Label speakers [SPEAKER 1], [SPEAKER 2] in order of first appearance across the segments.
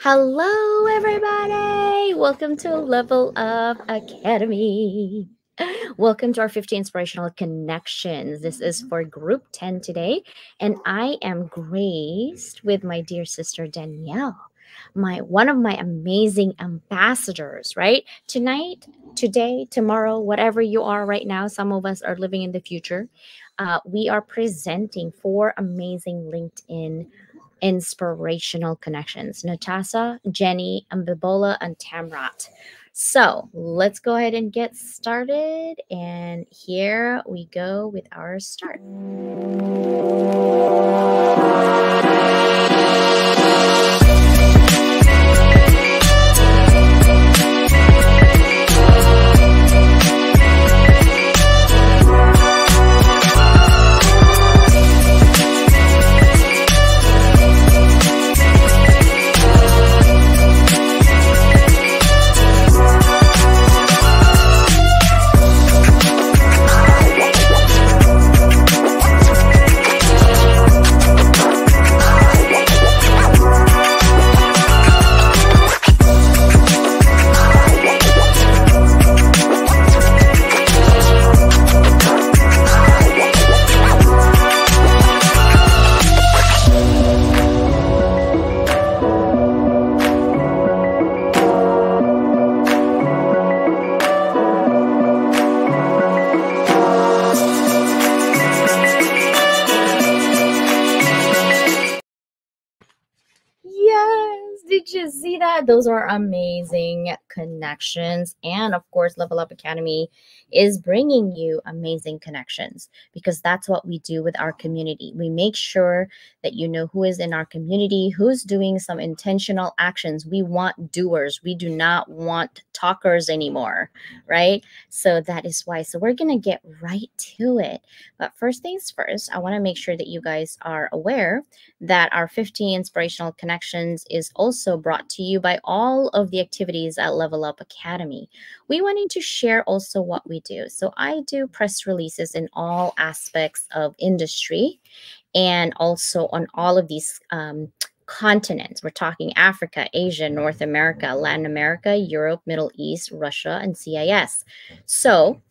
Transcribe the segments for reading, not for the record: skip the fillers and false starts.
[SPEAKER 1] Hello, everybody. Welcome to Level Up Academy. Welcome to our 50 Inspirational Connections. This is for Group 10 today, and I am graced with my dear sister Danielle, one of my amazing ambassadors, right? Tonight, today, tomorrow, whatever you are right now, some of us are living in the future. We are presenting four amazing LinkedIn inspirational connections: Natasha, Jenny, Ambibola, and Tamrat. So let's go ahead and get started. And here we go with our start. Yes, did you see that? Those are amazing connections. And of course, Level Up Academy is bringing you amazing connections because that's what we do with our community. We make sure that you know who is in our community, who's doing some intentional actions. We want doers. We do not want talkers anymore, right? So that is why. So we're going to get right to it. But first things first, I want to make sure that you guys are aware that our 50 Inspirational Connections is also brought to you by all of the activities at Level Up Academy. We wanted to share also what we do. So I do press releases in all aspects of industry and also on all of these continents. We're talking Africa, Asia, North America, Latin America, Europe, Middle East, Russia, and CIS. So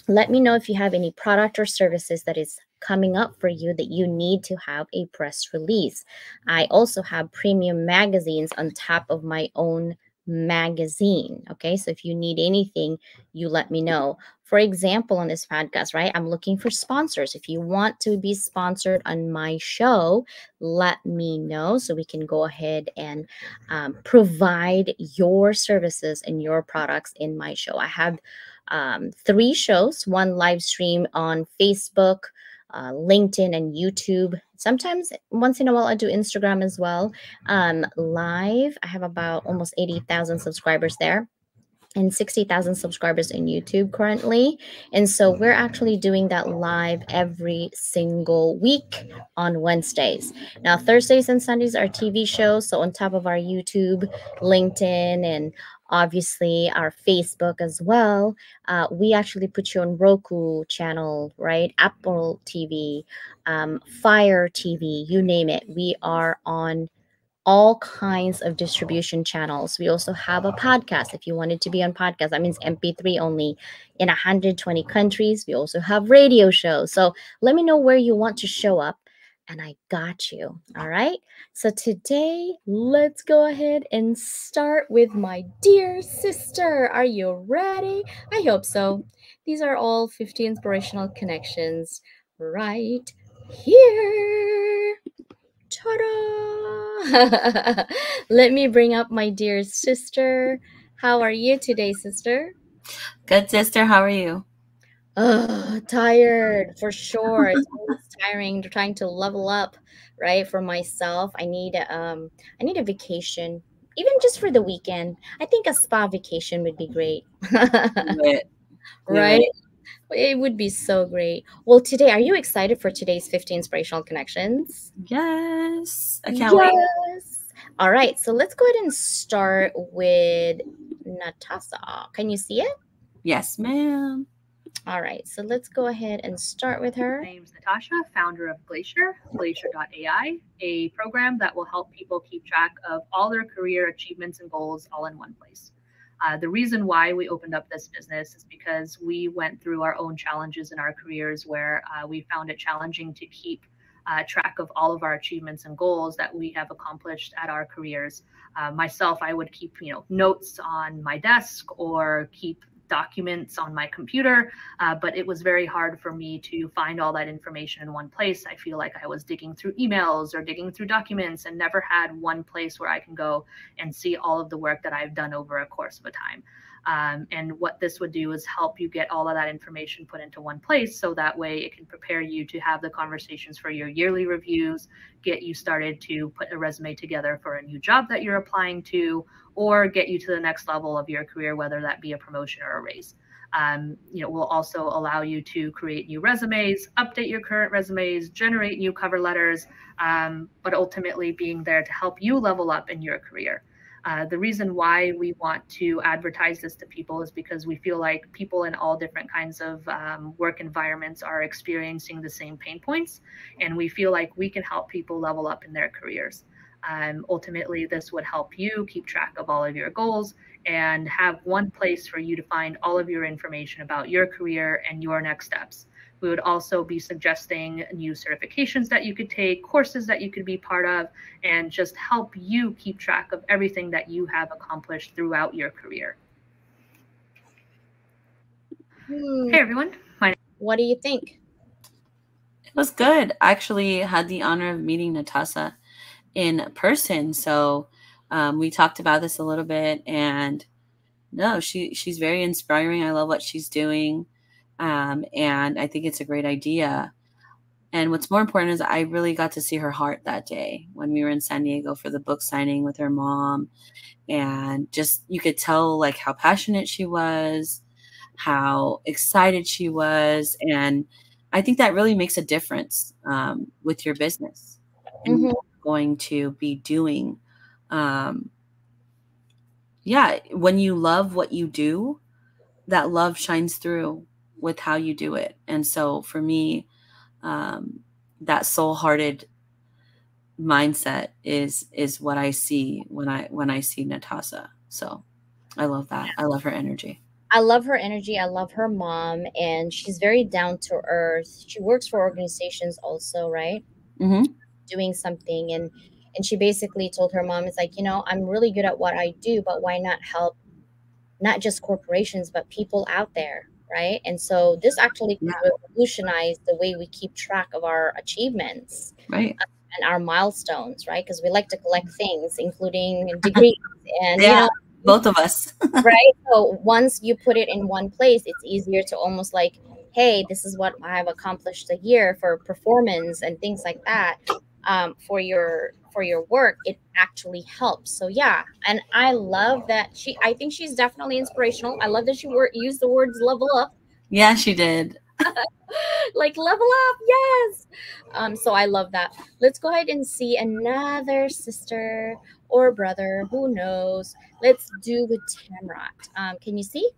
[SPEAKER 1] let me know if you have any product or services that is coming up for you that you need to have a press release. I also have premium magazines on top of my own magazine. Okay, so if you need anything, you let me know. For example, on this podcast, right, I'm looking for sponsors. If you want to be sponsored on my show, let me know so we can go ahead and provide your services and your products in my show. I have 3 shows, one live stream on Facebook, LinkedIn, and YouTube. Sometimes, once in a while, I do Instagram as well. Live, I have about almost 80,000 subscribers there and 60,000 subscribers in YouTube currently. And so we're actually doing that live every single week on Wednesdays. Now, Thursdays and Sundays are TV shows. So on top of our YouTube, LinkedIn, and obviously our Facebook as well, we actually put you on Roku channel, right? Apple TV, Fire TV, you name it. We are on all kinds of distribution channels. We also have a podcast. If you wanted to be on podcast, that means MP3 only in 120 countries. We also have radio shows. So let me know where you want to show up and I got you. All right. So today, let's go ahead and start with my dear sister. Are you ready? I hope so. These are all 50 inspirational connections right here. Ta-da! Let me bring up my dear sister. How are you today, sister?
[SPEAKER 2] Good, sister. How are you?
[SPEAKER 1] Tired for sure. It's always tiring trying to level up, right? For myself, I need a vacation, even just for the weekend. I think a spa vacation would be great.
[SPEAKER 2] Do it. Do
[SPEAKER 1] Right?
[SPEAKER 2] it.
[SPEAKER 1] It would be so great. Well, today, are you excited for today's 50 inspirational connections?
[SPEAKER 2] Yes. I can't wait.
[SPEAKER 1] Yes. All right. So let's go ahead and start with Natasha. Can you see it?
[SPEAKER 2] Yes, ma'am.
[SPEAKER 1] All right, so let's go ahead and start with her.
[SPEAKER 3] My name's Natasha, founder of Glacier.ai, a program that will help people keep track of all their career achievements and goals all in one place. The reason why we opened up this business is because we went through our own challenges in our careers where we found it challenging to keep track of all of our achievements and goals that we have accomplished at our careers. Myself, I would keep notes on my desk or keep documents on my computer, but it was very hard for me to find all that information in one place. I feel like I was digging through emails or digging through documents and never had one place where I can go and see all of the work that I've done over a course of a time. And what this would do is help you get all of that information put into one place so that way it can prepare you to have the conversations for your yearly reviews, get you started to put a resume together for a new job that you're applying to, or get you to the next level of your career, whether that be a promotion or a raise. Will also allow you to create new resumes, update your current resumes, generate new cover letters, but ultimately being there to help you level up in your career. The reason why we want to advertise this to people is because we feel like people in all different kinds of work environments are experiencing the same pain points, and we feel like we can help people level up in their careers. Ultimately, this would help you keep track of all of your goals and have one place for you to find all of your information about your career and your next steps. We would also be suggesting new certifications that you could take, courses that you could be part of, and just help you keep track of everything that you have accomplished throughout your career. Hey, everyone.
[SPEAKER 1] What do you think?
[SPEAKER 2] It was good. I actually had the honor of meeting Natasha in person. So we talked about this a little bit, and no, she's very inspiring. I love what she's doing. And I think it's a great idea. And what's more important is I really got to see her heart that day when we were in San Diego for the book signing with her mom. And just, you could tell like how passionate she was, how excited she was. And I think that really makes a difference with your business and what you're going to be doing. Yeah, when you love what you do, that love shines through with how you do it. And so for me, that soul-hearted mindset is what I see when I see Natasha. So I love that. I love her energy.
[SPEAKER 1] I love her energy. I love her mom, and she's very down to earth. She works for organizations also, right?
[SPEAKER 2] Mm-hmm.
[SPEAKER 1] Doing something, and she basically told her mom, "It's like, I'm really good at what I do, but why not help not just corporations but people out there, right?" And so this actually
[SPEAKER 2] Yeah.
[SPEAKER 1] could revolutionize the way we keep track of our achievements,
[SPEAKER 2] Right.
[SPEAKER 1] and our milestones, right? Because we like to collect things, including degrees, and
[SPEAKER 2] Yeah. Both of us.
[SPEAKER 1] right? So once you put it in one place, it's easier to almost like, hey, this is what I've accomplished a year for performance and things like that. For your work, it actually helps. So yeah, and I love that I think she's definitely inspirational. I love that she used the words level up.
[SPEAKER 2] Yeah, she did.
[SPEAKER 1] Like level up, yes. So I love that. Let's go ahead and see another sister or brother, who knows. Let's do with Tamrat. Can you see?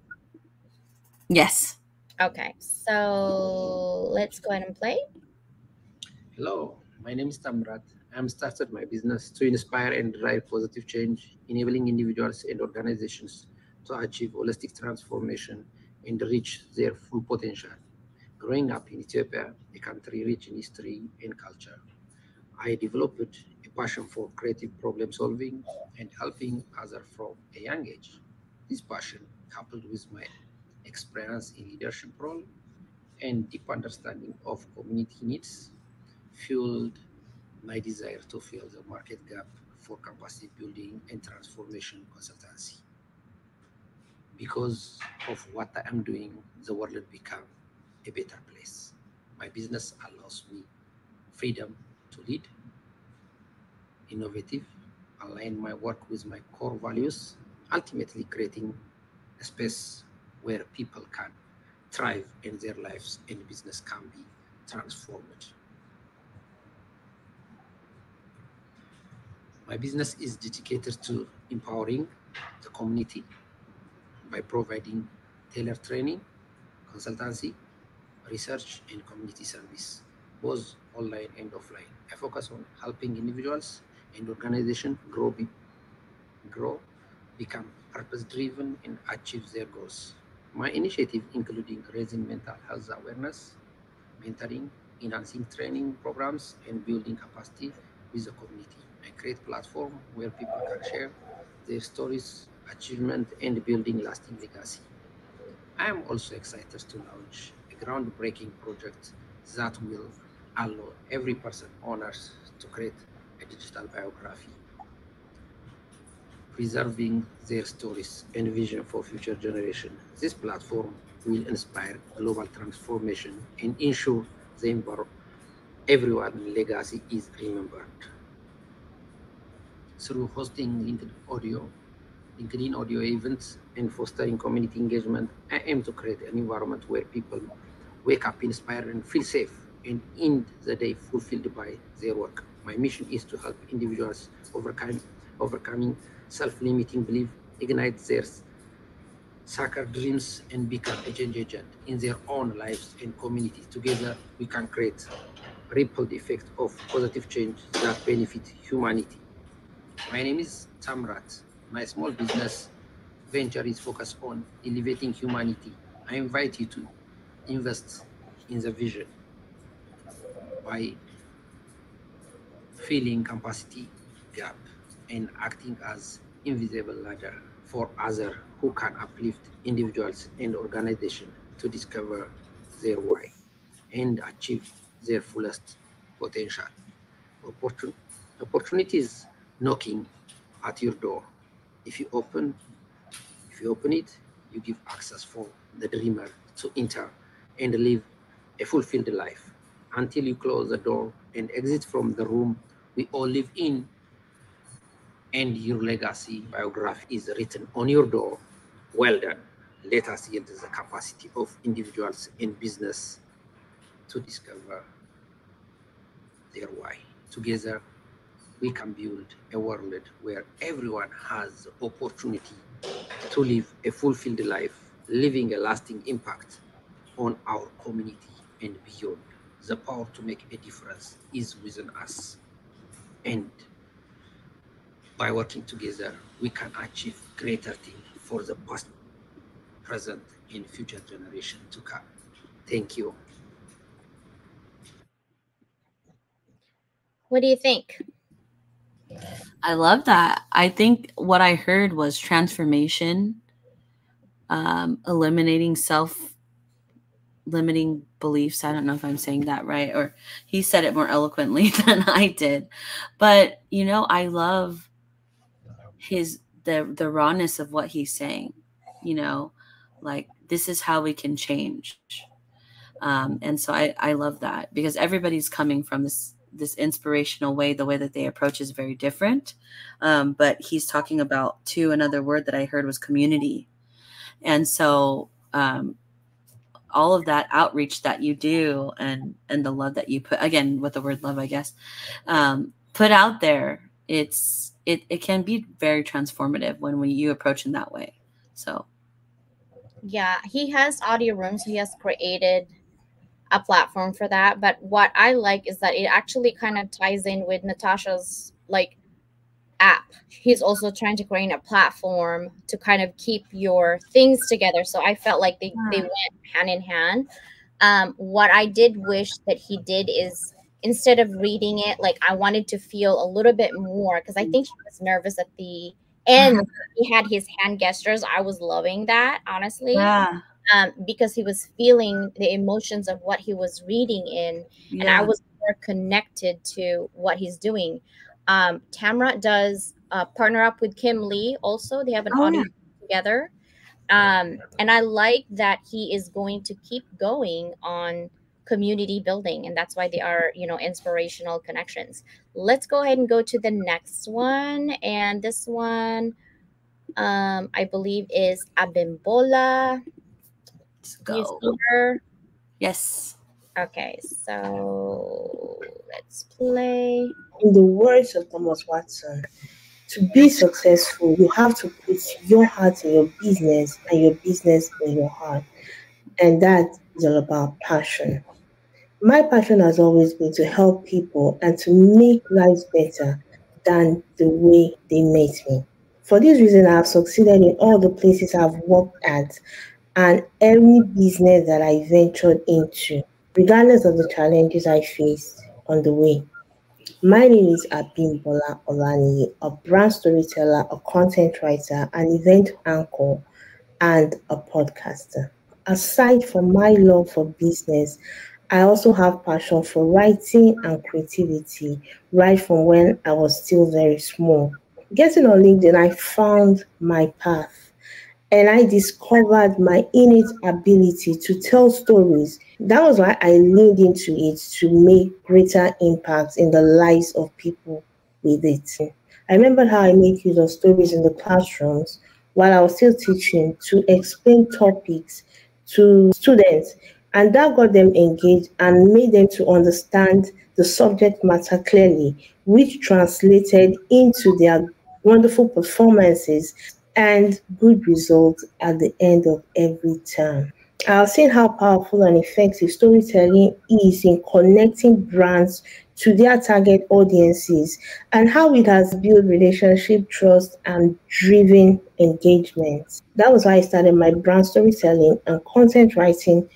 [SPEAKER 2] Yes.
[SPEAKER 1] Okay, so let's go ahead and play.
[SPEAKER 4] Hello, my name is Tamrat. I'm started my business to inspire and drive positive change, enabling individuals and organizations to achieve holistic transformation and reach their full potential. Growing up in Ethiopia, a country rich in history and culture, I developed a passion for creative problem solving and helping others from a young age. This passion, coupled with my experience in leadership role and deep understanding of community needs, fueled my desire to fill the market gap for capacity building and transformation consultancy. Because of what I am doing, the world will become a better place. My business allows me freedom to lead, innovative, align my work with my core values, ultimately creating a space where people can thrive in their lives and business can be transformed. My business is dedicated to empowering the community by providing tailored training, consultancy, research, and community service, both online and offline. I focus on helping individuals and organizations grow, become purpose-driven, and achieve their goals. My initiative including raising mental health awareness, mentoring, enhancing training programs, and building capacity with the community. I create platform where people can share their stories, achievement, and building lasting legacy. I am also excited to launch a groundbreaking project that will allow every person owners to create a digital biography, preserving their stories and vision for future generations. This platform will inspire global transformation and ensure the everyone's legacy is remembered. Through hosting LinkedIn audio events, and fostering community engagement, I aim to create an environment where people wake up inspired and feel safe and end the day fulfilled by their work. My mission is to help individuals overcoming self-limiting belief, ignite their sacred dreams, and become a change agent in their own lives and community. Together, we can create ripple effect of positive change that benefit humanity. My name is Tamrat. My small business venture is focused on elevating humanity. I invite you to invest in the vision by filling capacity gap and acting as invisible ladder for others who can uplift individuals and organizations to discover their why and achieve their fullest potential. Opportun- Opportunities knocking at your door. If you open If you open it, you give access for the dreamer to enter and live a fulfilled life. Until you close the door and exit from the room we all live in, and your legacy biography is written on your door. Well done. Let us yield the capacity of individuals and business to discover their why. Together, we can build a world where everyone has the opportunity to live a fulfilled life, leaving a lasting impact on our community and beyond. The power to make a difference is within us. And by working together, we can achieve greater things for the past, present, and future generation to come. Thank you.
[SPEAKER 1] What do you think?
[SPEAKER 2] I love that. I think what I heard was transformation, eliminating self limiting beliefs. I don't know if I'm saying that right, or he said it more eloquently than I did. But I love the rawness of what he's saying. You know, like this is how we can change. And so I love that because everybody's coming from this inspirational way. The way that they approach is very different. But he's talking about too, another word that I heard was community. And so all of that outreach that you do and the love that you put, again with the word love, I guess, put out there, it can be very transformative when you approach in that way. So
[SPEAKER 1] Yeah, he has audio rooms. He has created a platform for that. But what I like is that it actually kind of ties in with Natasha's like app. He's also trying to create a platform to kind of keep your things together. So I felt like they went hand in hand. What I did wish that he did is instead of reading it, like I wanted to feel a little bit more because I think he was nervous at the end. He had his hand gestures. I was loving that, honestly,
[SPEAKER 2] yeah,
[SPEAKER 1] because he was feeling the emotions of what he was reading in, and I
[SPEAKER 2] yeah.
[SPEAKER 1] was more connected to what he's doing. Tamra does partner up with Kim Lee. Also, they have an
[SPEAKER 2] Oh yeah.
[SPEAKER 1] audio together, and I like that he is going to keep going on community building, and that's why they are, inspirational connections. Let's go ahead and go to the next one, and this one, I believe is Abimbola.
[SPEAKER 2] Let's
[SPEAKER 1] You
[SPEAKER 2] go.
[SPEAKER 1] see her?
[SPEAKER 2] Yes.
[SPEAKER 1] Okay, so let's play.
[SPEAKER 5] In the words of Thomas Watson, to be successful, you have to put your heart in your business and your business in your heart. And that is all about passion. My passion has always been to help people and to make lives better than the way they met me. For this reason, I have succeeded in all the places I've worked at and any business that I ventured into, regardless of the challenges I faced on the way. My name is Abimbola Olani, a brand storyteller, a content writer, an event anchor, and a podcaster. Aside from my love for business, I also have passion for writing and creativity right from when I was still very small. Getting on LinkedIn, I found my path and I discovered my innate ability to tell stories. That was why I leaned into it to make greater impacts in the lives of people with it. I remember how I made use of stories in the classrooms while I was still teaching to explain topics to students, and that got them engaged and made them to understand the subject matter clearly, which translated into their wonderful performances and good results at the end of every term. I've seen how powerful and effective storytelling is in connecting brands to their target audiences and how it has built relationship, trust, and driven engagement. That was why I started my brand storytelling and content writing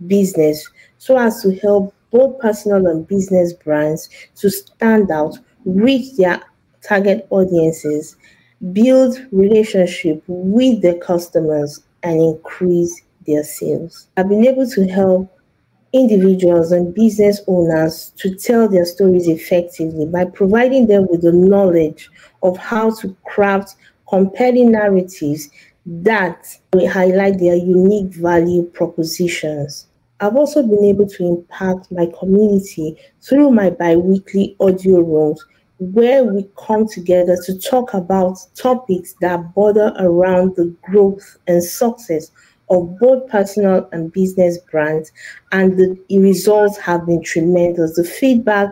[SPEAKER 5] business so as to help both personal and business brands to stand out, reach their target audiences, build relationship with their customers and increase their sales. I've been able to help individuals and business owners to tell their stories effectively by providing them with the knowledge of how to craft compelling narratives that will highlight their unique value propositions. I've also been able to impact my community through my bi-weekly audio rooms where we come together to talk about topics that border around the growth and success of both personal and business brands, and the results have been tremendous. The feedback,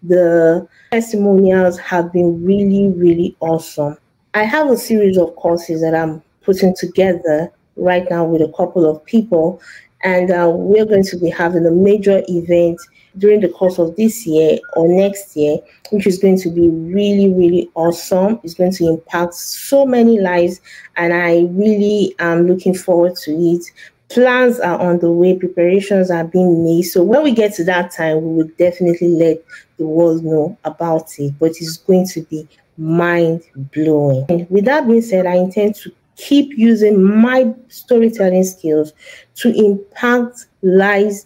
[SPEAKER 5] the testimonials have been really, really awesome. I have a series of courses that I'm putting together right now with a couple of people, and we're going to be having a major event during the course of this year or next year, which is going to be really, really awesome. It's going to impact so many lives, and I really am looking forward to it. Plans are on the way, preparations are being made. So when we get to that time, we will definitely let the world know about it. But it's going to be mind blowing. And with that being said, I intend to keep using my storytelling skills to impact lives,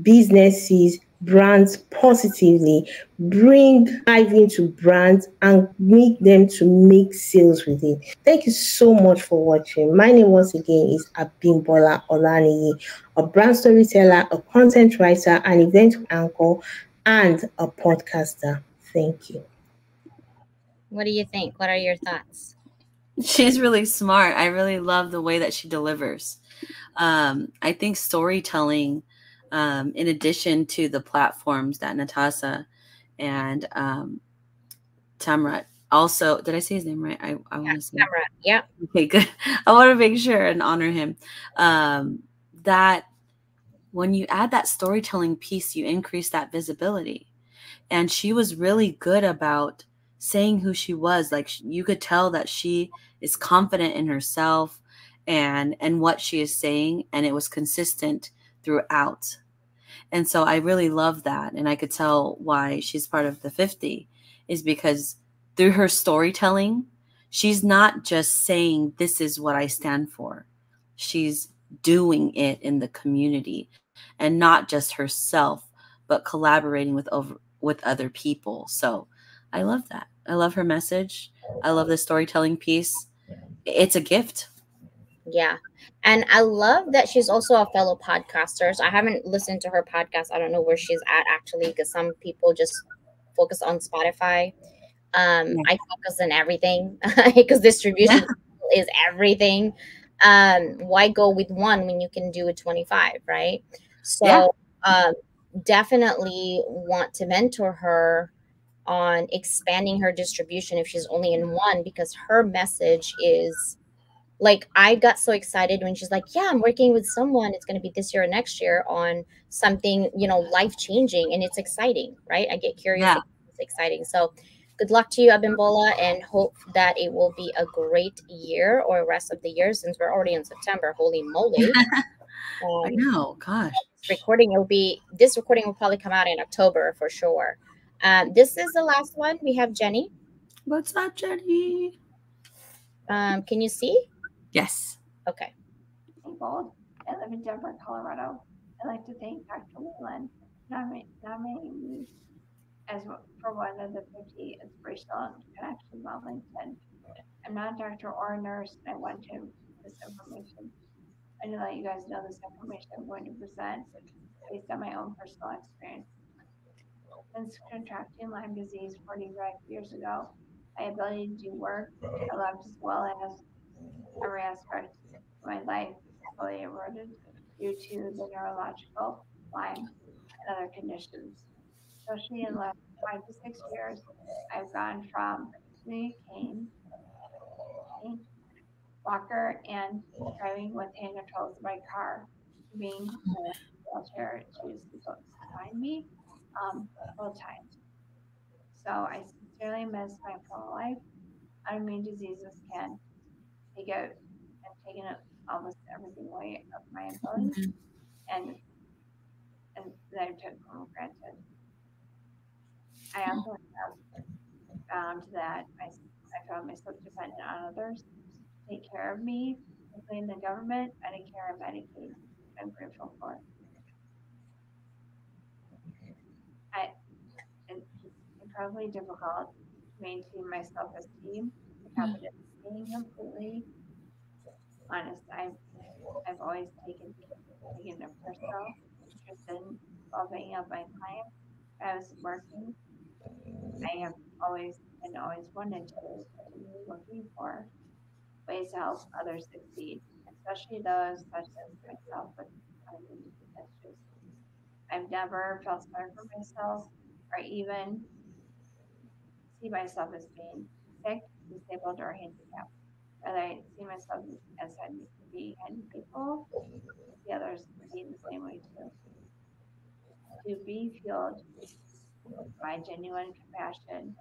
[SPEAKER 5] businesses, brands positively, bring life into brands and make them to make sales with it. Thank you so much for watching. My name once again is Abimbola Olaniyi, a brand storyteller, a content writer, an event anchor, and a podcaster. Thank you.
[SPEAKER 1] What do you think? What are your thoughts?
[SPEAKER 2] She's really smart. I really love the way that she delivers. I think storytelling, in addition to the platforms that Natasha and Tamrat also, did I say his name right? I
[SPEAKER 1] Yeah,
[SPEAKER 2] want to say,
[SPEAKER 1] camera. Yeah.
[SPEAKER 2] okay, good. I want to make sure and honor him. That when you add that storytelling piece, you increase that visibility. And she was really good about saying who she was. Like you could tell that she is confident in herself and what she is saying, and it was consistent throughout. And so I really love that, and I could tell why she's part of the 50 is because through her storytelling, she's not just saying this is what I stand for. She's doing it in the community and not just herself, but collaborating with other people. So I love that. I love her message. I love the storytelling piece. It's a gift.
[SPEAKER 1] Yeah. And I love that she's also a fellow podcaster. So I haven't listened to her podcast. I don't know where she's at actually, because some people just focus on Spotify.
[SPEAKER 2] Yeah.
[SPEAKER 1] I focus on everything because distribution
[SPEAKER 2] Yeah.
[SPEAKER 1] is everything. Why go with one when you can do with 25, right?
[SPEAKER 2] Yeah.
[SPEAKER 1] So definitely want to mentor her on expanding her distribution if she's only in one, because her message is Like, I got so excited when she's like, yeah, I'm working with someone, it's going to be this year or next year on something, life changing, and it's exciting, right? I get curious,
[SPEAKER 2] Yeah.
[SPEAKER 1] it's exciting. So good luck to you, Abimbola, and hope that it will be a great year or rest of the year, since we're already in September. Holy moly.
[SPEAKER 2] I know. Gosh.
[SPEAKER 1] This recording will probably come out in October for sure. This is the last one. We have Jenny.
[SPEAKER 2] What's up, Jenny?
[SPEAKER 1] Can you see?
[SPEAKER 2] Yes.
[SPEAKER 1] Okay.
[SPEAKER 6] Gold. I live in Denver, Colorado. I'd like to thank Dr. Leland nominating me as for one of the 50 inspirational connections on LinkedIn. I'm not a doctor or a nurse, and I want to this information. I know that you guys know this information I'm going to present based on my own personal experience. Since contracting Lyme disease 45 years ago, my ability to do work I loved as well as every aspect of my life fully eroded due to the neurological, Lyme, and other conditions. Especially in the last 5 to 6 years, I've gone from the cane, walker, and driving with hand controls in my car to being in a wheelchair to use people behind me full time. So I sincerely miss my full life. Autoimmune diseases can take out and taken almost everything away of my ability and that I took for granted. I also have found that I found myself dependent on others to take care of me, including the government, Medicare, and Medicaid. I'm grateful for. It's incredibly difficult to maintain my self-esteem and confidence. Being completely honest, I've always taken a personal interest in well-being of my clients. I was working. I have always wanted to continue looking for ways to help others succeed, especially those such as myself with autoimmune issues. I've never felt sorry for myself or even see myself as being sick, disabled, or handicapped. Rather, I see myself as being handicapable, the others being the same way too. To be fueled by genuine compassion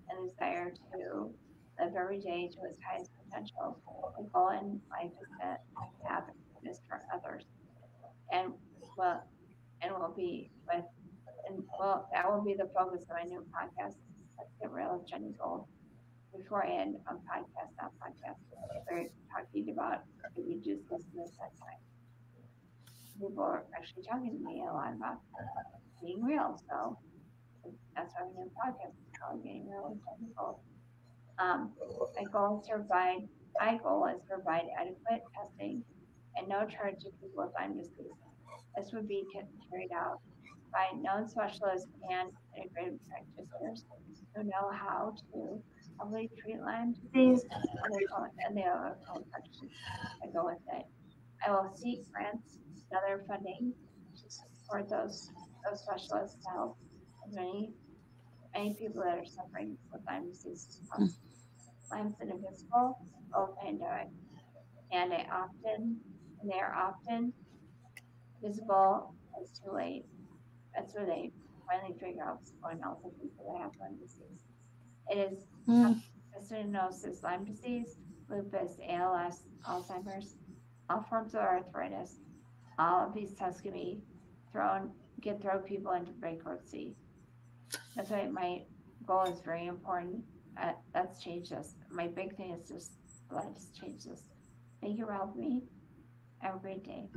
[SPEAKER 6] and desire to live every day to its highest potential. My goal in life is to have this for others, and well, and will be with, and well, that will be the focus of my new podcast. Let's get real with Jenny Gold. Before I end on podcast, not podcast, we're talking about if you just listen to that time. People are actually talking to me a lot about being real, so that's why my new podcast is called Getting Real with Jenny Gold. My goal is to provide adequate testing and no charge to people with Lyme disease. This would be carried out by known specialists and integrated practitioners who know how to properly treat Lyme disease and the other co-infections that go with it. I will seek grants and other funding to support those specialists to help as many people that are suffering with Lyme disease as possible. Lyme's an invisible pandemic, and they are often visible as too late. That's where they finally figure out what's going on with people that have Lyme disease. It is cystinosis, Lyme disease, lupus, ALS, Alzheimer's, all forms of arthritis. All of these tests can throw people into bankruptcy. That's why my goal is very important. Let's change this. My big thing is just let's change this. Thank you for helping me. Have a great day.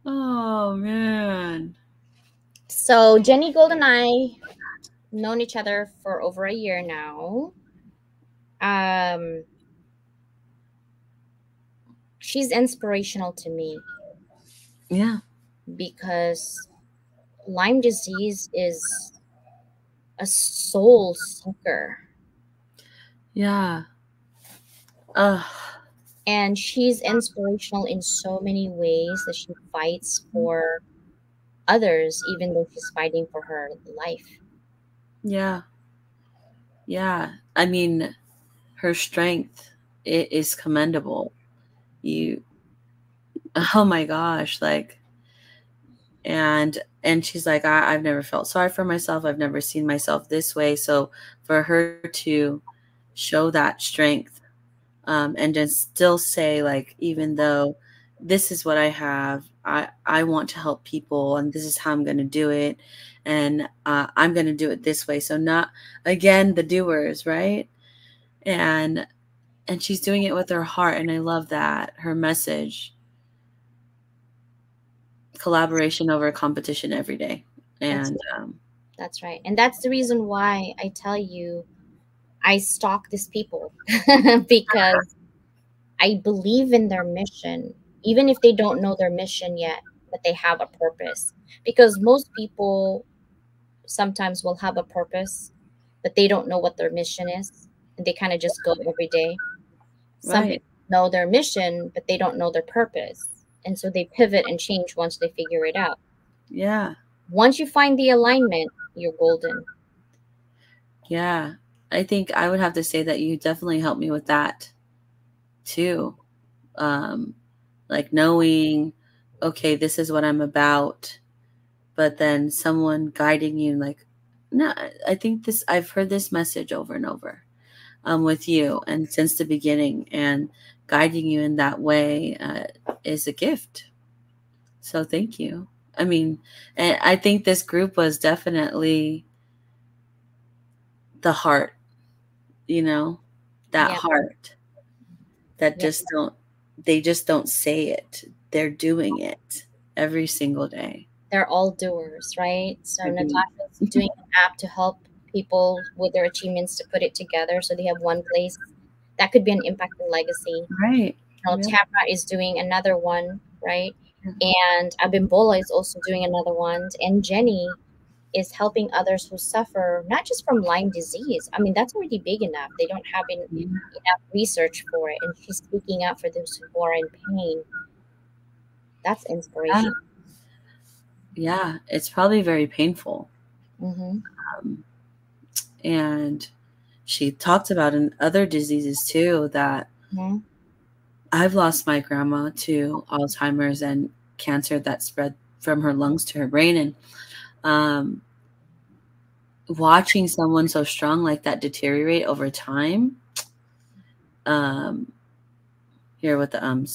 [SPEAKER 2] Oh man.
[SPEAKER 1] So Jenny Gold and I known each other for over a year now. She's inspirational to me.
[SPEAKER 2] Yeah.
[SPEAKER 1] Because Lyme disease is a soul sucker.
[SPEAKER 2] Yeah.
[SPEAKER 1] And she's inspirational in so many ways that she fights for others, even though she's fighting for her life.
[SPEAKER 2] Yeah. Yeah. I mean, her strength is commendable. You, oh my gosh, like, and she's like, I've never felt sorry for myself. I've never seen myself this way. So for her to show that strength, and just still say, like, even though this is what I have, I want to help people, and this is how I'm going to do it, and I'm going to do it this way. So not, again, the doers, right? And she's doing it with her heart, and I love that, her message: collaboration over competition every day. And
[SPEAKER 1] That's right. And that's the reason why I tell you I stalk these people because I believe in their mission, even if they don't know their mission yet, but they have a purpose. Because most people sometimes will have a purpose, but they don't know what their mission is. And they kind of just go every day. Some
[SPEAKER 2] right.
[SPEAKER 1] people know their mission, but they don't know their purpose. And so they pivot and change once they figure it out.
[SPEAKER 2] Yeah.
[SPEAKER 1] Once you find the alignment, you're golden.
[SPEAKER 2] Yeah. I think I would have to say that you definitely helped me with that too. Like knowing, okay, this is what I'm about, but then someone guiding you, like, no, I think this, I've heard this message over and over, with you, and since the beginning, and guiding you in that way is a gift. So thank you. I mean, and I think this group was definitely the heart, you know, that
[SPEAKER 1] Yeah.
[SPEAKER 2] heart that
[SPEAKER 1] Yeah.
[SPEAKER 2] just don't, they just don't say it. They're doing it every single day.
[SPEAKER 1] They're all doers, right? So
[SPEAKER 2] Agreed.
[SPEAKER 1] Natasha's doing an app to help people with their achievements to put it together so they have one place. That could be an impact and legacy.
[SPEAKER 2] Right. Yeah.
[SPEAKER 1] Tamra is doing another one, right?
[SPEAKER 2] Yeah.
[SPEAKER 1] And Abimbola is also doing another one. And Jenny is helping others who suffer not just from Lyme disease. I mean, that's already big enough. They don't have enough research for it. And she's speaking out for those who are in pain. That's inspiration.
[SPEAKER 2] Yeah, it's probably very painful.
[SPEAKER 1] Mm-hmm.
[SPEAKER 2] And she talked about in other diseases too, that
[SPEAKER 1] Mm-hmm.
[SPEAKER 2] I've lost my grandma to Alzheimer's and cancer that spread from her lungs to her brain. And watching someone so strong like that deteriorate over time, here with the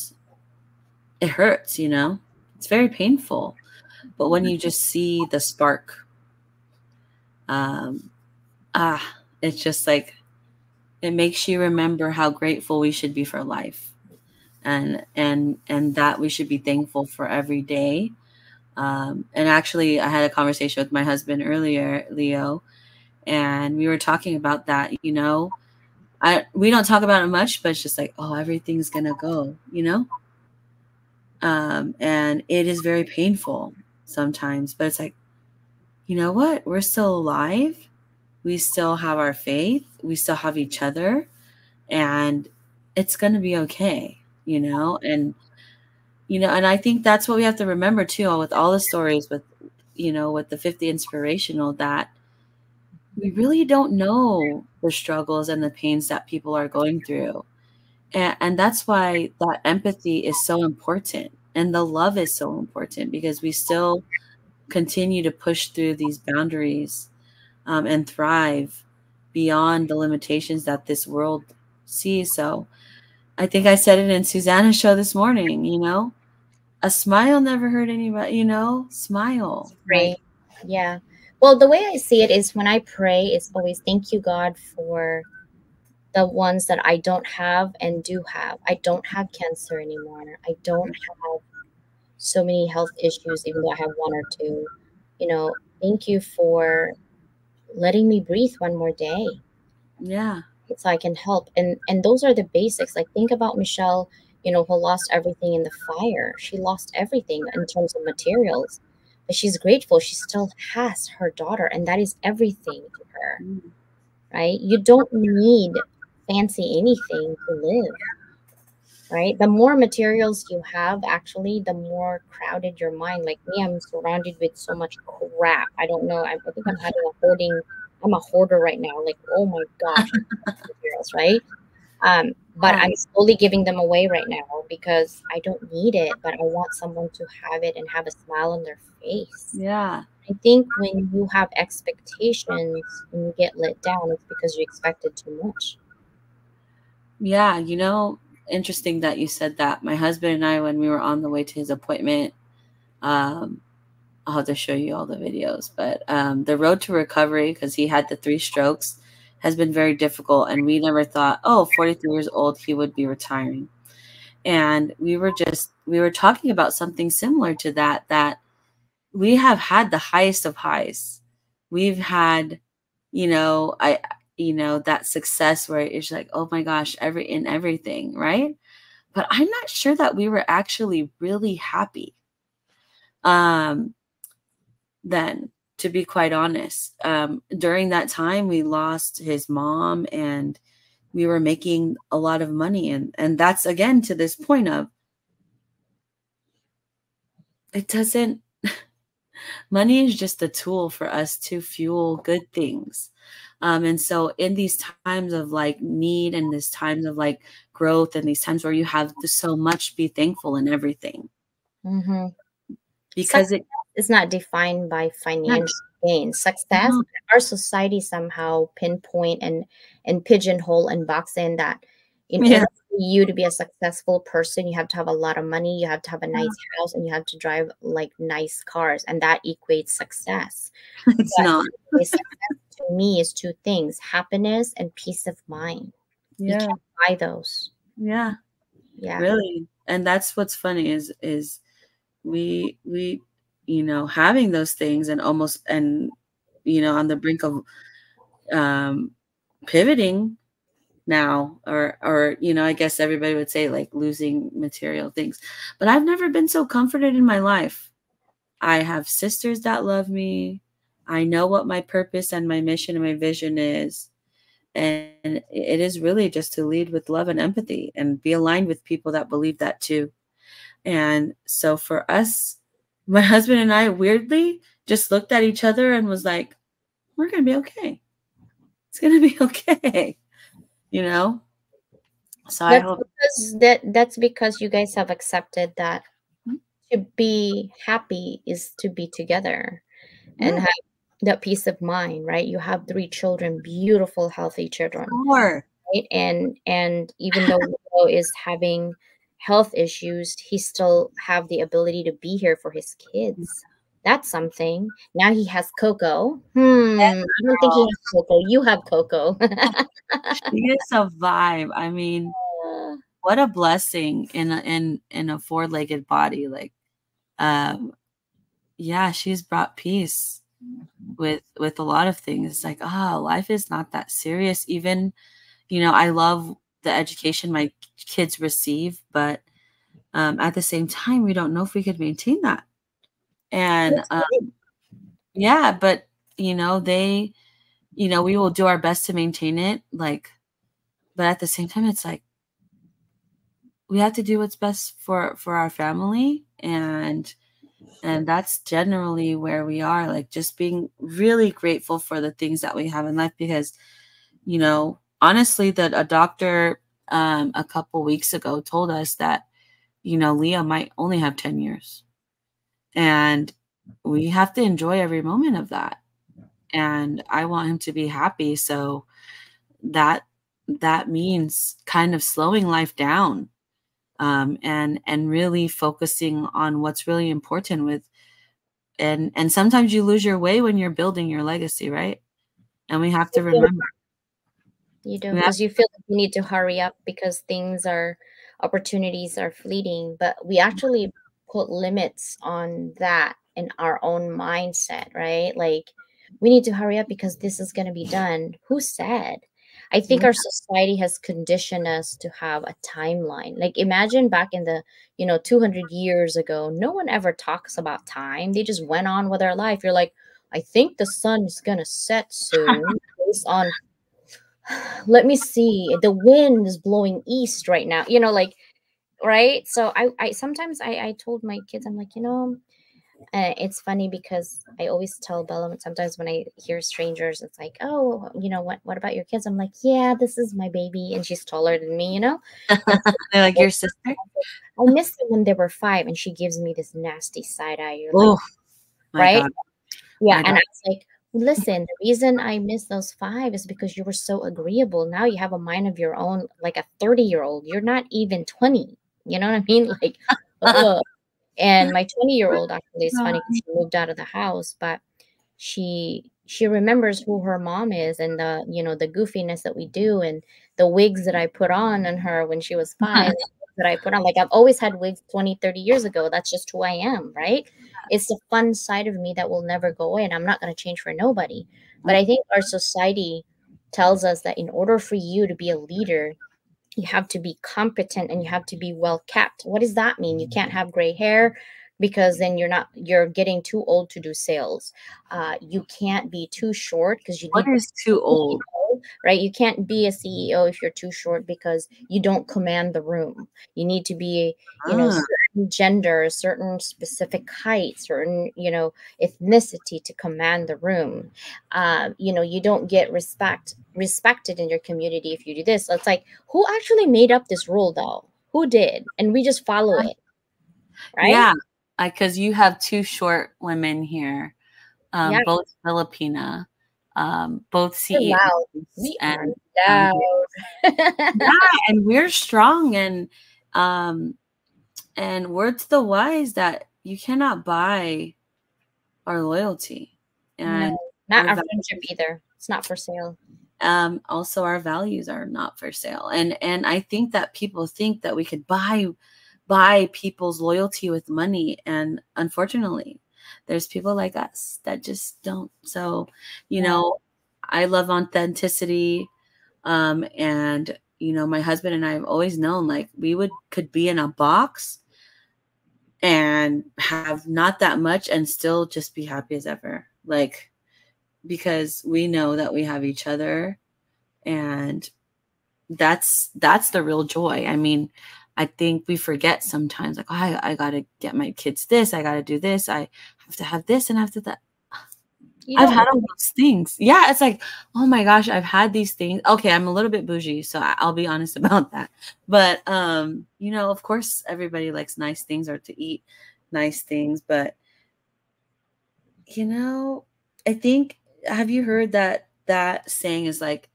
[SPEAKER 2] it hurts, you know, it's very painful. But when you just see the spark, it's just like, it makes you remember how grateful we should be for life, and that we should be thankful for every day. And actually, I had a conversation with my husband earlier, Leo, and we were talking about that. You know, we don't talk about it much, but it's just like, oh, everything's gonna go, you know. And it is very painful sometimes, but it's like, you know what? We're still alive. We still have our faith. We still have each other, and it's going to be okay, you know? And, you know, and I think that's what we have to remember too, with all the stories with, you know, with the 50 Inspirational, that we really don't know the struggles and the pains that people are going through. And that's why that empathy is so important, and the love is so important, because we still continue to push through these boundaries, and thrive beyond the limitations that this world sees. So I think I said it in Susanna's show this morning, you know, a smile never hurt anybody, you know, smile.
[SPEAKER 1] Pray.
[SPEAKER 2] Like,
[SPEAKER 1] Yeah. Well, the way I see it is when I pray, it's always thank you, God, for the ones that I don't have and do have. I don't have cancer anymore. I don't have so many health issues, even though I have one or two. Thank you for letting me breathe one more day
[SPEAKER 2] yeah,
[SPEAKER 1] so I can help. And those are the basics. Like think about Michelle, who lost everything in the fire. She lost everything in terms of materials, but she's grateful. She still has her daughter, and that is everything to her, right? You don't need fancy anything to live, right? The more materials you have, actually, the more crowded your mind. Like me, I'm surrounded with so much crap. I don't know. I think I'm having a hoarding. I'm a hoarder right now. Like, oh my gosh, materials, right? But
[SPEAKER 2] Yeah.
[SPEAKER 1] I'm slowly giving them away right now because I don't need it, but I want someone to have it and have a smile on their face.
[SPEAKER 2] Yeah.
[SPEAKER 1] I think when you have expectations and you get let down, it's because you expected too much.
[SPEAKER 2] Yeah. Interesting that you said that. My husband and I, when we were on the way to his appointment, um, I'll have to show you all the videos, but the road to recovery, because he had the 3 strokes, has been very difficult. And we never thought, oh, 43 years old, he would be retiring. And we were talking about something similar to that we have had the highest of highs. We've had, that success where it's like, oh my gosh, in everything, right? But I'm not sure that we were actually really happy. Then, to be quite honest, during that time we lost his mom, and we were making a lot of money, and that's again to this point of it doesn't money is just a tool for us to fuel good things. And so in these times of like need, and these times of like growth, and these times where you have so much, be thankful in everything,
[SPEAKER 1] Mm-hmm.
[SPEAKER 2] because
[SPEAKER 1] Success is not defined by
[SPEAKER 2] yeah,
[SPEAKER 1] financial gain. Success,
[SPEAKER 2] no,
[SPEAKER 1] our society somehow pinpoint and pigeonhole and box in that in
[SPEAKER 2] yeah,
[SPEAKER 1] order for you to be a successful person, you have to have a lot of money, you have to have a nice house, and you have to drive like nice cars, and that equates success.
[SPEAKER 2] it's
[SPEAKER 1] But
[SPEAKER 2] not.
[SPEAKER 1] success to me is two things: happiness and peace of mind. You
[SPEAKER 2] Yeah,
[SPEAKER 1] can't buy those.
[SPEAKER 2] yeah,
[SPEAKER 1] Yeah.
[SPEAKER 2] really. And that's what's funny is we having those things, and almost, and on the brink of um pivoting now, or I guess everybody would say like losing material things. But I've never been so comforted in my life. I have sisters that love me. I know what my purpose and my mission and my vision is. And it is really just to lead with love and empathy, and be aligned with people that believe that too. And so for us, my husband and I weirdly just looked at each other and was like, we're going to be okay. It's going to be okay. You know? So I hope.
[SPEAKER 1] That's because you guys have accepted that to be happy is to be together and
[SPEAKER 2] Yeah,
[SPEAKER 1] have that peace of mind, right? You have 3 children, beautiful, healthy children,
[SPEAKER 2] sure.
[SPEAKER 1] right? And even though Leo is having health issues, he still have the ability to be here for his kids. That's something. Now he has Coco. I don't think he has Coco. You have Coco.
[SPEAKER 2] She is a vibe. I mean, what a blessing in a four-legged body. Like, um, yeah, she's brought peace with a lot of things. It's like, oh, life is not that serious. Even, I love the education my kids receive, but at the same time, we don't know if we could maintain that. And yeah, but they, we will do our best to maintain it. Like, but at the same time, it's like we have to do what's best for our family, and that's generally where we are. Like, just being really grateful for the things that we have in life, because honestly, that a doctor a couple weeks ago told us that Leah might only have 10 years, and we have to enjoy every moment of that. And I want him to be happy, so that that means kind of slowing life down, and really focusing on what's really important with. And sometimes you lose your way when you're building your legacy, right? And we have to remember.
[SPEAKER 1] You do,
[SPEAKER 2] We have,
[SPEAKER 1] because you feel like you need to hurry up because opportunities are fleeting. But we actually put limits on that in our own mindset, right? Like, we need to hurry up because this is going to be done. Who said? I think
[SPEAKER 2] yeah,
[SPEAKER 1] our society has conditioned us to have a timeline. Like, imagine back in the, 200 years ago, no one ever talks about time. They just went on with their life. You're like, I think the sun is going to set soon based on, let me see, the wind is blowing east right now, like right? So I sometimes I told my kids, I'm like, it's funny because I always tell Bella sometimes when I hear strangers, it's like, oh, what about your kids? I'm like, yeah, this is my baby, and she's taller than me, And
[SPEAKER 2] They're like your sister.
[SPEAKER 1] I missed them when they were 5, and she gives me this nasty side eye. You're
[SPEAKER 2] Oh
[SPEAKER 1] like,
[SPEAKER 2] my
[SPEAKER 1] right?
[SPEAKER 2] God.
[SPEAKER 1] Yeah,
[SPEAKER 2] My
[SPEAKER 1] and I was like, listen, the reason I miss those 5 is because you were so agreeable. Now you have a mind of your own, like a 30-year-old. You're not even 20. You know what I mean? Like, ugh. And my 20-year-old actually is funny because she moved out of the house, but she remembers who her mom is, and the goofiness that we do, and the wigs that I put on her when she was 5, that I put on. Like, I've always had wigs 20, 30 years ago. That's just who I am, right? It's the fun side of me that will never go away, and I'm not going to change for nobody. But I think our society tells us that in order for you to be a leader, you have to be competent and you have to be well kept. What does that mean? You can't have gray hair because then you're getting too old to do sales. You can't be too short because you
[SPEAKER 2] What
[SPEAKER 1] need
[SPEAKER 2] is too old?
[SPEAKER 1] right? You can't be a CEO if you're too short because you don't command the room. You need to be,
[SPEAKER 2] Ah,
[SPEAKER 1] certain gender, certain specific height, certain, ethnicity to command the room. You don't get respected in your community if you do this. So it's like, who actually made up this rule though? Who did? And we just follow it, right?
[SPEAKER 2] yeah, because you have 2 short women here,
[SPEAKER 1] Yeah,
[SPEAKER 2] both Filipina, both
[SPEAKER 1] we're loud.
[SPEAKER 2] CEOs,
[SPEAKER 1] We are
[SPEAKER 2] and
[SPEAKER 1] loud.
[SPEAKER 2] yeah, and we're strong, um, and word to the wise that you cannot buy our loyalty and
[SPEAKER 1] No, not
[SPEAKER 2] our
[SPEAKER 1] our friendship either. It's not for sale.
[SPEAKER 2] also our values are not for sale. And I think that people think that we could buy people's loyalty with money, and unfortunately there's people like us that just don't. So I love authenticity, and my husband and I have always known, like, we could be in a box and have not that much and still just be happy as ever, like, because we know that we have each other, and that's the real joy. I mean, I think we forget sometimes, like, oh, I gotta get my kids this, I gotta do this, I have to have this, and after that,
[SPEAKER 1] You
[SPEAKER 2] I've
[SPEAKER 1] don't
[SPEAKER 2] had all those things. Yeah, it's like, oh my gosh, I've had these things. Okay, I'm a little bit bougie, so I'll be honest about that. But of course, everybody likes nice things or to eat nice things. But I think, have you heard that saying is like,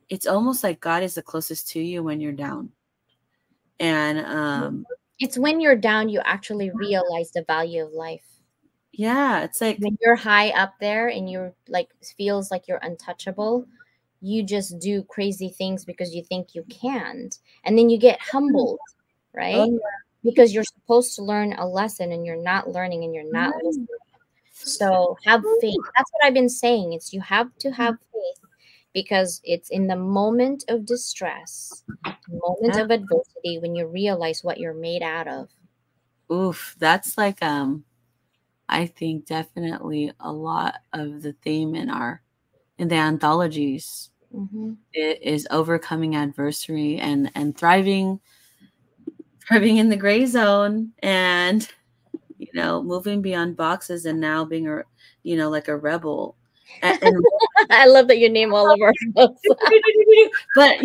[SPEAKER 2] it's almost like God is the closest to you when you're down. And
[SPEAKER 1] It's when you're down, you actually realize the value of life.
[SPEAKER 2] yeah, it's like,
[SPEAKER 1] When you're high up there and you're like, feels like you're untouchable, you just do crazy things because you think you can't. And then you get humbled, right?
[SPEAKER 2] oh
[SPEAKER 1] Because you're supposed to learn a lesson and you're not learning and you're not listening. So have faith. That's what I've been saying. It's you have to have faith because it's in the moment of distress, moment
[SPEAKER 2] yeah.
[SPEAKER 1] of adversity, when you realize what you're made out of.
[SPEAKER 2] Oof, that's like, I think definitely a lot of the theme in the anthologies.
[SPEAKER 1] Mm-hmm.
[SPEAKER 2] It is overcoming adversity and thriving in the gray zone, and moving beyond boxes, and now being like a rebel. And
[SPEAKER 1] I love that you name all of our books.
[SPEAKER 2] but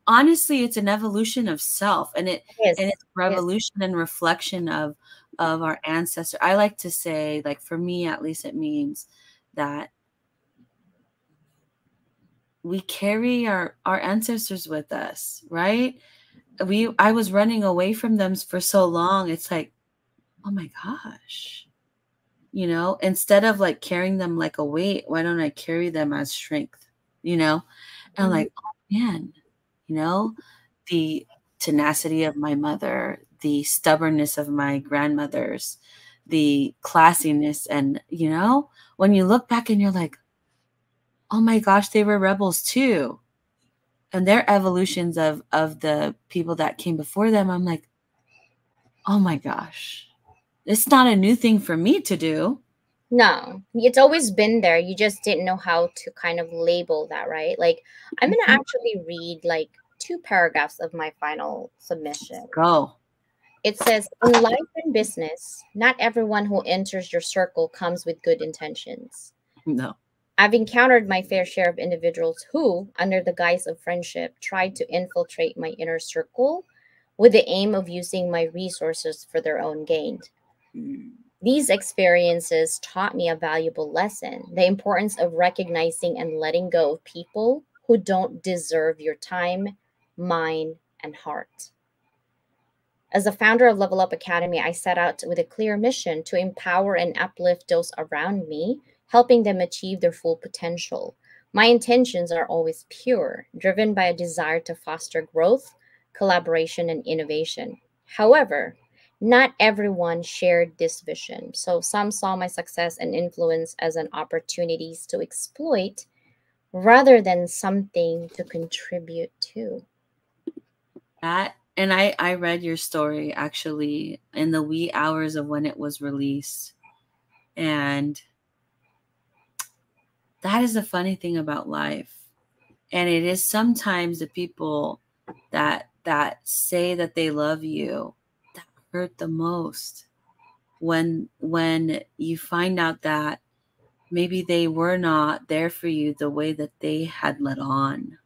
[SPEAKER 2] honestly, it's an evolution of self, and it's revolution and reflection of our ancestor. I like to say, like, for me at least, it means that we carry our ancestors with us, right? I was running away from them for so long. It's like, oh my gosh, instead of like carrying them like a weight, why don't I carry them as strength? And I'm like, oh man, the tenacity of my mother, the stubbornness of my grandmothers, the classiness. And when you look back and you're like, oh my gosh, they were rebels too. And their evolutions of the people that came before them, I'm like, oh my gosh, it's not a new thing for me to do.
[SPEAKER 1] No, it's always been there. You just didn't know how to kind of label that, right? Like, I'm going to actually read like 2 paragraphs of my final submission.
[SPEAKER 2] Go.
[SPEAKER 1] It says, in life and business, not everyone who enters your circle comes with good intentions.
[SPEAKER 2] No.
[SPEAKER 1] I've encountered my fair share of individuals who, under the guise of friendship, tried to infiltrate my inner circle with the aim of using my resources for their own gain. These experiences taught me a valuable lesson: the importance of recognizing and letting go of people who don't deserve your time, mind, and heart. As a founder of Level Up Academy, I set out with a clear mission to empower and uplift those around me, helping them achieve their full potential. My intentions are always pure, driven by a desire to foster growth, collaboration, and innovation. However, not everyone shared this vision. So some saw my success and influence as an opportunities to exploit rather than something to contribute to.
[SPEAKER 2] That, and I read your story actually in the wee hours of when it was released. And that is the funny thing about life. And it is sometimes the people that say that they love you that hurt the most when you find out that maybe they were not there for you the way that they had let on.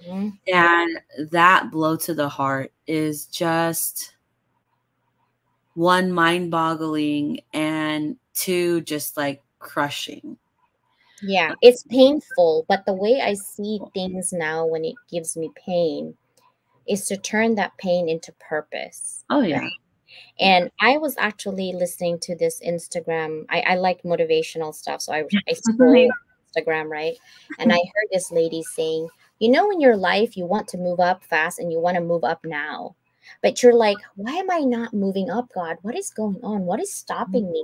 [SPEAKER 1] Mhm.
[SPEAKER 2] And that blow to the heart is just one, mind-boggling, and two, just like crushing.
[SPEAKER 1] Yeah, it's painful, but the way I see things now when it gives me pain is to turn that pain into purpose.
[SPEAKER 2] Oh yeah.
[SPEAKER 1] Right? And I was actually listening to this Instagram. I like motivational stuff, so I scroll Instagram, right? And I heard this lady saying, you know, in your life, you want to move up fast and you want to move up now. But you're like, why am I not moving up, God? What is going on? What is stopping me?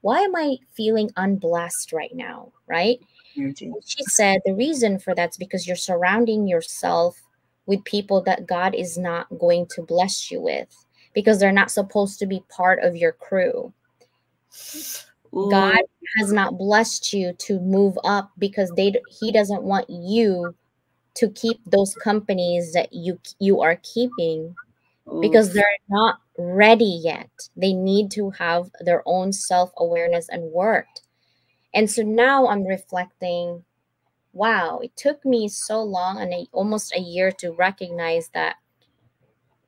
[SPEAKER 1] Why am I feeling unblessed right now? Right?
[SPEAKER 2] Energy.
[SPEAKER 1] And she said the reason for that's because you're surrounding yourself with people that God is not going to bless you with because they're not supposed to be part of your crew. God
[SPEAKER 2] Ooh.
[SPEAKER 1] has not blessed you to move up because he doesn't want you to keep those companies that you are keeping because
[SPEAKER 2] Oof.
[SPEAKER 1] they're not ready yet. They need to have their own self-awareness and work. And so now I'm reflecting, wow, it took me so long and almost a year to recognize that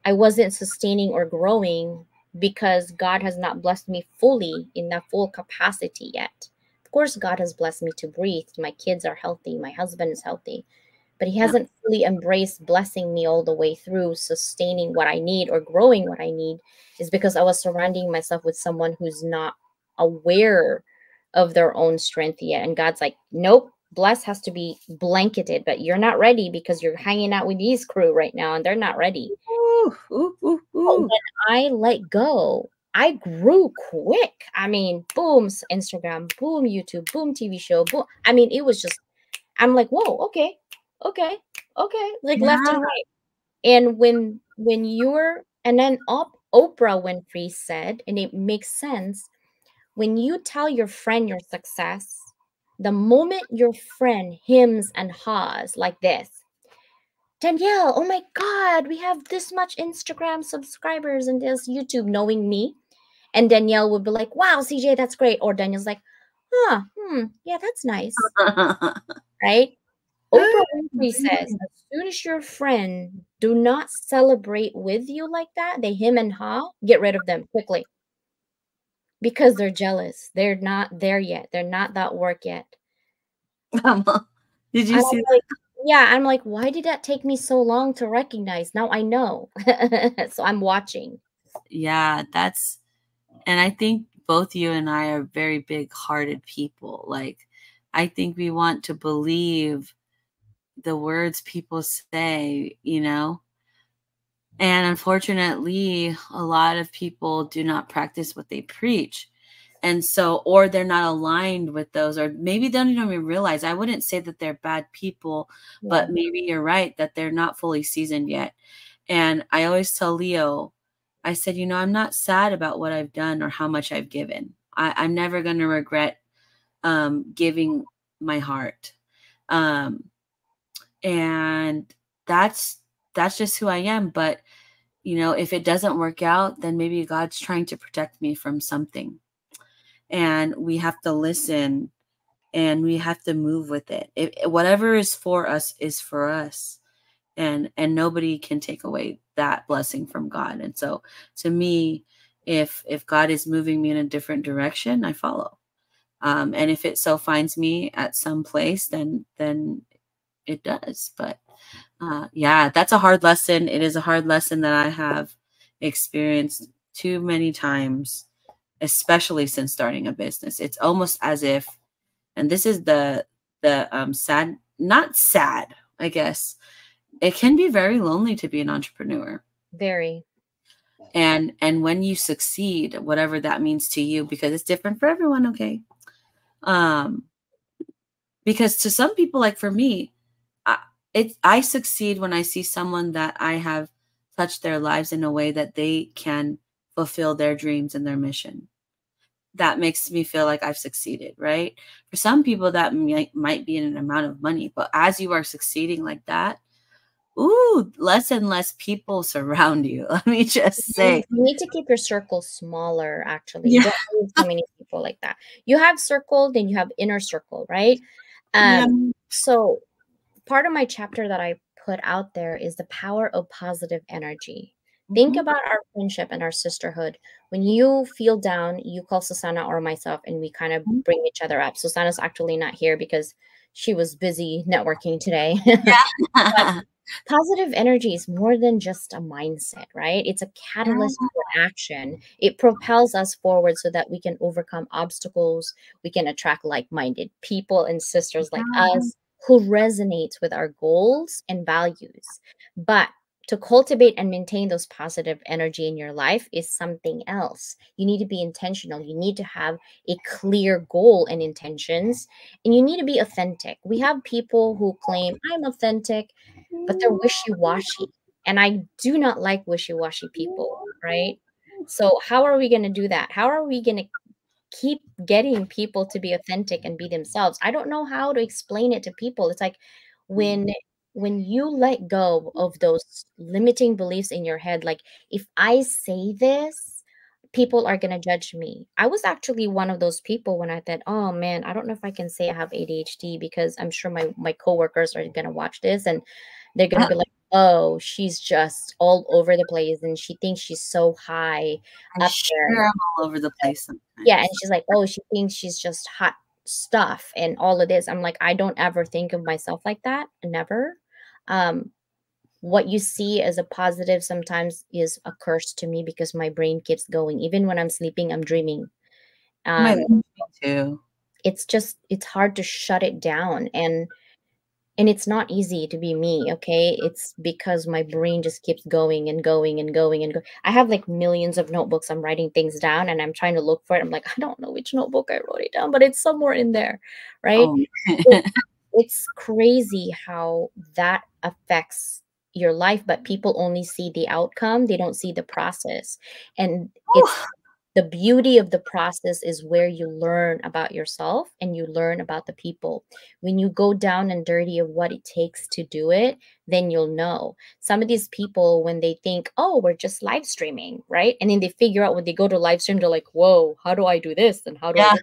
[SPEAKER 1] I wasn't sustaining or growing because God has not blessed me fully in that full capacity yet. Of course, God has blessed me to breathe. My kids are healthy. My husband is healthy. But he hasn't fully embraced blessing me all the way through, sustaining what I need or growing what I need, is because I was surrounding myself with someone who's not aware of their own strength yet. And God's like, nope, bless has to be blanketed, but you're not ready because you're hanging out with these crew right now and they're not ready.
[SPEAKER 2] Ooh, ooh, ooh,
[SPEAKER 1] But
[SPEAKER 2] ooh.
[SPEAKER 1] when I let go, I grew quick. I mean, boom, Instagram, boom, YouTube, boom, TV show, boom. I mean, it was just, I'm like, whoa, okay, like left and
[SPEAKER 2] Yeah.
[SPEAKER 1] right. And when you're, and then Oprah Winfrey said, and it makes sense, when you tell your friend your success, the moment your friend hems and haws like this, Danielle, oh my God, we have this much Instagram subscribers and this YouTube, knowing me. And Danielle would be like, wow, CJ, that's great. Or Danielle's like, yeah, that's nice. Right? Oprah Winfrey says, as soon as your friend do not celebrate with you like that, they him and ha, get rid of them quickly. Because they're jealous. They're not there yet. They're not that work yet.
[SPEAKER 2] Did you
[SPEAKER 1] And
[SPEAKER 2] see
[SPEAKER 1] I'm like, yeah, I'm like, why did that take me so long to recognize? Now I know. So I'm watching.
[SPEAKER 2] Yeah, that's, and I think both you and I are very big hearted people. Like, I think we want to believe the words people say, you know? And unfortunately, a lot of people do not practice what they preach. And so, or they're not aligned with those, or maybe they don't even realize. I wouldn't say that they're bad people, but maybe you're right that they're not fully seasoned yet. And I always tell Leo, I said, you know, I'm not sad about what I've done or how much I've given. I'm never going to regret giving my heart. And that's that's just who I am. But, you know, if it doesn't work out, then maybe God's trying to protect me from something. And we have to listen and we have to move with it. Whatever is for us is for us. And nobody can take away that blessing from God. And so to me, if God is moving me in a different direction, I follow. And if it so finds me at some place, then it does. But yeah, that's a hard lesson. It is a hard lesson that I have experienced too many times, especially since starting a business. It's almost as if, and this is the sad, not sad, I guess. It can be very lonely to be an entrepreneur.
[SPEAKER 1] Very.
[SPEAKER 2] And when you succeed, whatever that means to you, because it's different for everyone, okay? Because to some people, like for me, I succeed when I see someone that I have touched their lives in a way that they can fulfill their dreams and their mission. That makes me feel like I've succeeded, right? For some people, that might be in an amount of money, but as you are succeeding like that, ooh, less and less people surround you. Let me just say.
[SPEAKER 1] You need to keep your circle smaller, actually.
[SPEAKER 2] Yeah.
[SPEAKER 1] You don't need so many people like that. You have circle, then you have inner circle, right?
[SPEAKER 2] Yeah.
[SPEAKER 1] So part of my chapter that I put out there is the power of positive energy. Think about our friendship and our sisterhood. When you feel down, you call Susanna or myself, and we kind of bring each other up. Susanna's actually not here because she was busy networking today.
[SPEAKER 2] Yeah.
[SPEAKER 1] Positive energy is more than just a mindset, right? It's a catalyst for action. It propels us forward so that we can overcome obstacles. We can attract like-minded people and sisters like us who resonates with our goals and values. But to cultivate and maintain those positive energy in your life is something else. You need to be intentional. You need to have a clear goal and intentions, and you need to be authentic. We have people who claim I'm authentic, but they're wishy-washy. And I do not like wishy-washy people, right? So how are we going to do that? How are we going to keep getting people to be authentic and be themselves? I don't know how to explain it to people. It's like when you let go of those limiting beliefs in your head, like if I say this, people are going to judge me. I was actually one of those people when I thought, oh man, I don't know if I can say I have ADHD because I'm sure my coworkers are going to watch this and they're going to be like, oh, she's just all over the place and she thinks she's so high up there.
[SPEAKER 2] I'm all over the place sometimes.
[SPEAKER 1] Yeah, and she's like, oh, she thinks she's just hot stuff and all of this. I'm like, I don't ever think of myself like that. Never. What you see as a positive sometimes is a curse to me because my brain keeps going. Even when I'm sleeping, I'm dreaming.
[SPEAKER 2] Me too.
[SPEAKER 1] It's hard to shut it down. And it's not easy to be me, okay? It's because my brain just keeps going and going and going and going. I have like millions of notebooks. I'm writing things down and I'm trying to look for it. I'm like, I don't know which notebook I wrote it down, but it's somewhere in there, right?
[SPEAKER 2] Oh.
[SPEAKER 1] It's crazy how that affects your life, but people only see the outcome. They don't see the process. And it's the beauty of the process is where you learn about yourself and you learn about the people. When you go down and dirty of what it takes to do it, then you'll know. Some of these people, when they think, oh, we're just live streaming, right? And then they figure out when they go to live stream, they're like, whoa, how do I do this? And how do I do?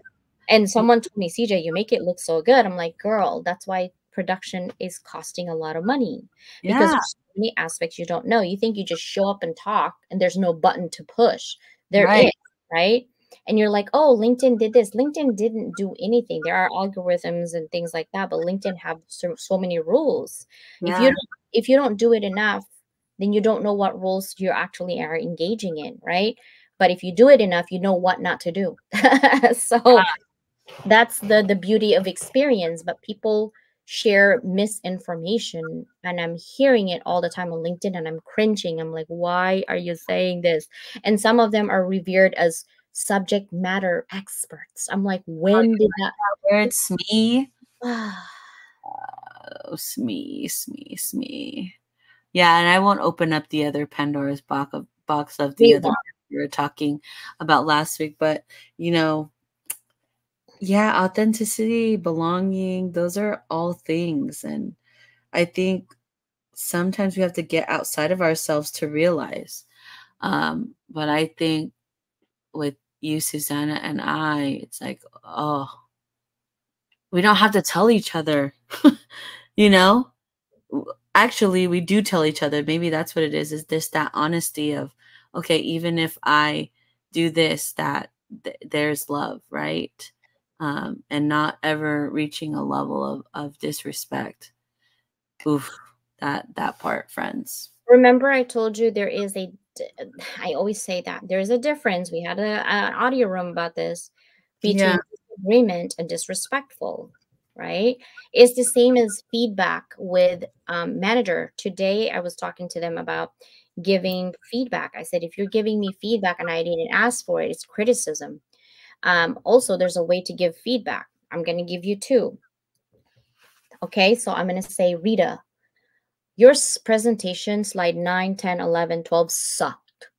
[SPEAKER 1] And someone told me, CJ, you make it look so good. I'm like, girl, that's why production is costing a lot of money. Because there's so many aspects you don't know. You think you just show up and talk and there's no button to push. There is. Right? And you're like, oh, LinkedIn did this. LinkedIn didn't do anything. There are algorithms and things like that, but LinkedIn have so many rules. If you don't do it enough, then you don't know what rules you actually are engaging in, right? But if you do it enough, you know what not to do. So that's the beauty of experience. But people share misinformation, and I'm hearing it all the time on LinkedIn and I'm cringing. I'm like, why are you saying this? And some of them are revered as subject matter experts. I'm like, when did that?
[SPEAKER 2] It's me. Oh, Smee. Yeah, and I won't open up the other Pandora's box of the other we were talking about last week, but you know, yeah, authenticity, belonging, those are all things. And I think sometimes we have to get outside of ourselves to realize. But I think with you, Susanna, and I, it's like, oh, we don't have to tell each other, you know? Actually, we do tell each other. Maybe that's what it is this that honesty of, okay, even if I do this, that there's love, right? And not ever reaching a level of disrespect. Oof, that part, friends.
[SPEAKER 1] Remember, I told you I always say that there is a difference. We had an audio room about this
[SPEAKER 2] Yeah.
[SPEAKER 1] between disagreement and disrespectful, right? It's the same as feedback with manager. Today, I was talking to them about giving feedback. I said, if you're giving me feedback and I didn't ask for it, it's criticism. Also, there's a way to give feedback. I'm going to give you two. Okay, so I'm going to say, Rita, your presentation, slide 9, 10, 11, 12 sucked.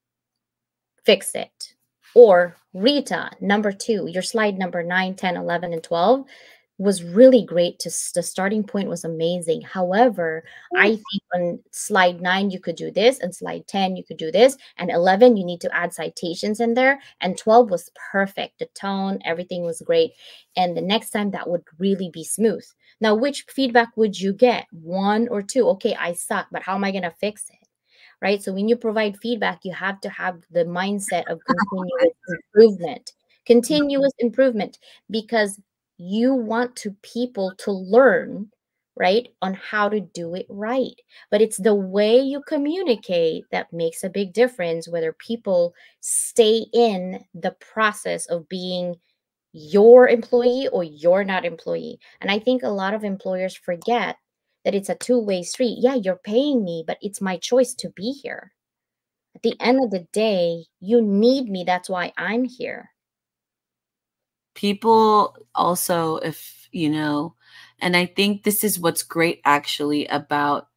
[SPEAKER 1] Fix it. Or Rita, number 2, your slide number 9, 10, 11, and 12 was really great. The starting point was amazing. However, I think on slide 9, you could do this, and slide 10, you could do this, and 11, you need to add citations in there, and 12 was perfect. The tone, everything was great. And the next time, that would really be smooth. Now, which feedback would you get? 1 or 2? Okay, I suck, but how am I going to fix it? Right? So when you provide feedback, you have to have the mindset of continuous improvement, because you want people to learn, right, on how to do it right. But it's the way you communicate that makes a big difference, whether people stay in the process of being your employee or you're not employee. And I think a lot of employers forget that it's a two-way street. Yeah, you're paying me, but it's my choice to be here. At the end of the day, you need me. That's why I'm here.
[SPEAKER 2] People also, if and I think this is what's great actually about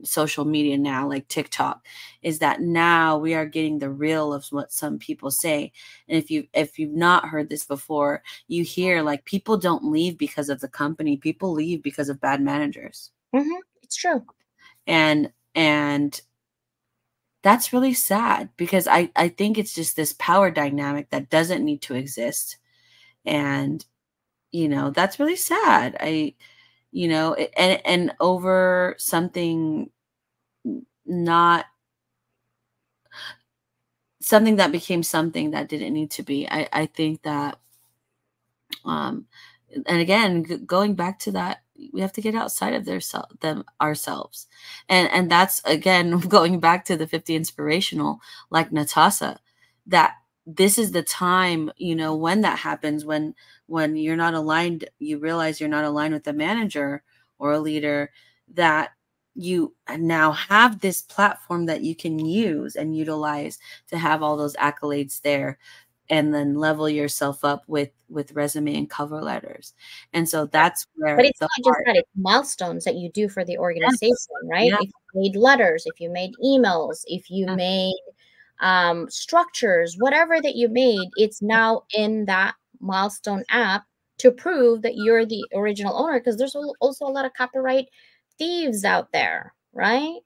[SPEAKER 2] social media now, like TikTok, is that now we are getting the real of what some people say. And if you've not heard this before, you hear like people don't leave because of the company, people leave because of bad managers.
[SPEAKER 1] It's true.
[SPEAKER 2] And that's really sad, because I think it's just this power dynamic that doesn't need to exist. And that's really sad. And over something, not something that became something that didn't need to be. I think that, and again, going back to that, we have to get outside of them ourselves. And that's, again, going back to the 50 inspirational, like Natasha, that this is the time, when that happens, when you're not aligned, you realize you're not aligned with a manager or a leader, that you now have this platform that you can use and utilize to have all those accolades there, and then level yourself up with resume and cover letters. And so that's where
[SPEAKER 1] But it's not just that, it's milestones that you do for the organization, right?
[SPEAKER 2] Yeah.
[SPEAKER 1] If you made letters, if you made emails, if you made structures, whatever that you made, it's now in that milestone app to prove that you're the original owner, because there's also a lot of copyright thieves out there, right?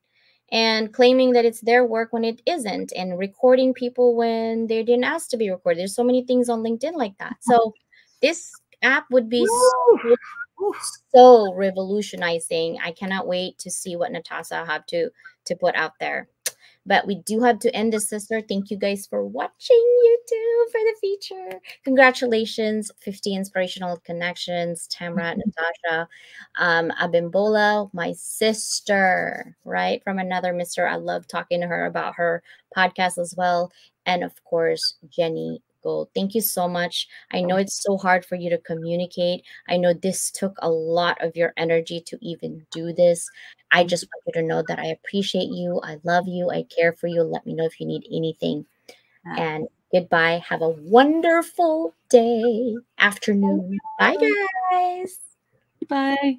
[SPEAKER 1] And claiming that it's their work when it isn't, and recording people when they didn't ask to be recorded. There's so many things on LinkedIn like that. So this app would be so revolutionizing. I cannot wait to see what Natasha have to put out there. But we do have to end this, sister. Thank you guys for watching YouTube for the feature. Congratulations, 50 Inspirational Connections, Tamra, Natasha, Abimbola, my sister, right? From another mister. I love talking to her about her podcast as well. And of course, Jenny Gold. Thank you so much. I know it's so hard for you to communicate. I know this took a lot of your energy to even do this. I just want you to know that I appreciate you. I love you. I care for you. Let me know if you need anything. And goodbye. Have a wonderful day, afternoon. Bye, guys.
[SPEAKER 2] Bye.